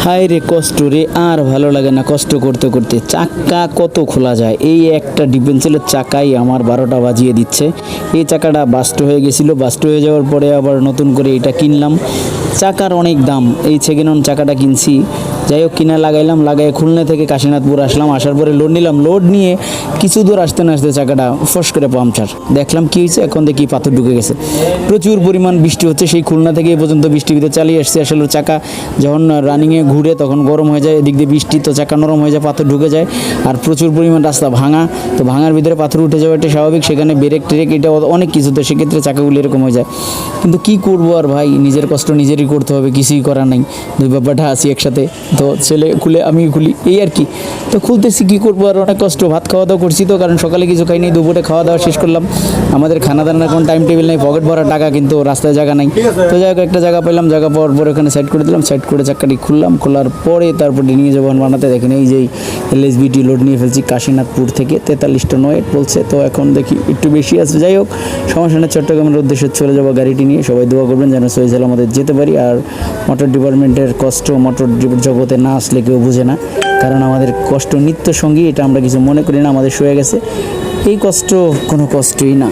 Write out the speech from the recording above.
হায় রে কষ্ট রে, আর ভালো লাগে না কষ্ট করতে করতে। চাক্কা কত খোলা যায়, এই একটা ডিফেন্সেলের চাকাই আমার 12টা বাজিয়ে দিচ্ছে। এই চাকাটা বাস্ট হয়ে গেছিলো, বাস্ট হয়ে যাওয়ার পরে আবার নতুন করে এটা কিনলাম। চাকার অনেক দাম, এই সেকেন্ড হ্যান্ড চাকাটা কিনছি। যাই হোক কিনা লাগাইলাম, লাগাই খুলনা থেকে কাশীনাথপুর আসলাম। আসার পরে লোড নিলাম, লোড নিয়ে কিছু দূর আসতে না আসতে চাকাটা ফস করে পাংচার। দেখলাম কী হয়েছে, এখন দেখি পাথর ঢুকে গেছে। প্রচুর পরিমাণ বৃষ্টি হচ্ছে, সেই খুলনা থেকে এ পর্যন্ত বৃষ্টির ভিতরে চালিয়ে আসছে। আসলে চাকা যখন রানিংয়ে ঘুরে তখন গরম হয়ে যায়, এদিক দিয়ে বৃষ্টি, তো চাকা নরম হয়ে যায়, পাথর ঢুকে যায়। আর প্রচুর পরিমাণ রাস্তা ভাঙা, তো ভাঙার ভিতরে পাথর উঠে যাওয়া এটা স্বাভাবিক। সেখানে ব্রেক ট্রেক এটা অনেক কিছু, তো সেক্ষেত্রে চাকাগুলো এরকম হয়ে যায়। কিন্তু কী করবো আর ভাই, নিজের কষ্ট নিজেরই করতে হবে, কিছুই করার নেই। দুই বাবাটা আসি একসাথে, তো ছেলে খুলে আমি খুলি, এই আর কি। তো খুলতেছি, কী করবো আর, অনেক কষ্ট। ভাত খাওয়া দাওয়া করছি তো, কারণ সকালে কিছু খাইনি, দুপুরে খাওয়া দাওয়া শেষ করলাম। আমাদের খানা দানার কোনো টাইম টেবিল নেই, পকেট ভরা টাকা কিন্তু রাস্তায় জায়গা নেই। তো যাই হোক একটা জায়গা পেলাম, জায়গা পাওয়ার পর ওখানে সাইড করে দিলাম, সাইড করে চাকাটি খুললাম। খোলার পরে তারপরে নিয়ে যাবো বানাতে। দেখেন এই যে LSBT লোড নিয়ে ফেলছি কাশীনাথপুর থেকে, 43 টন ওয়েট বলছে। তো এখন দেখি একটু বেশি আসবে, যাই হোক সমস্যা নেই। চট্টগ্রামের উদ্দেশ্যে চলে যাবো গাড়িটি নিয়ে। সবাই দোয়া করবেন যেন সহিসাল আমাদের যেতে পারি। আর মোটর ডিপার্টমেন্টের কষ্ট মোটর জগতে না আসলে কেউ বুঝে না, কারণ আমাদের কষ্ট নিত্য সঙ্গী, এটা আমরা কিছু মনে করি না, আমাদের সয়ে গেছে। এই কষ্ট কোনো কষ্টই না।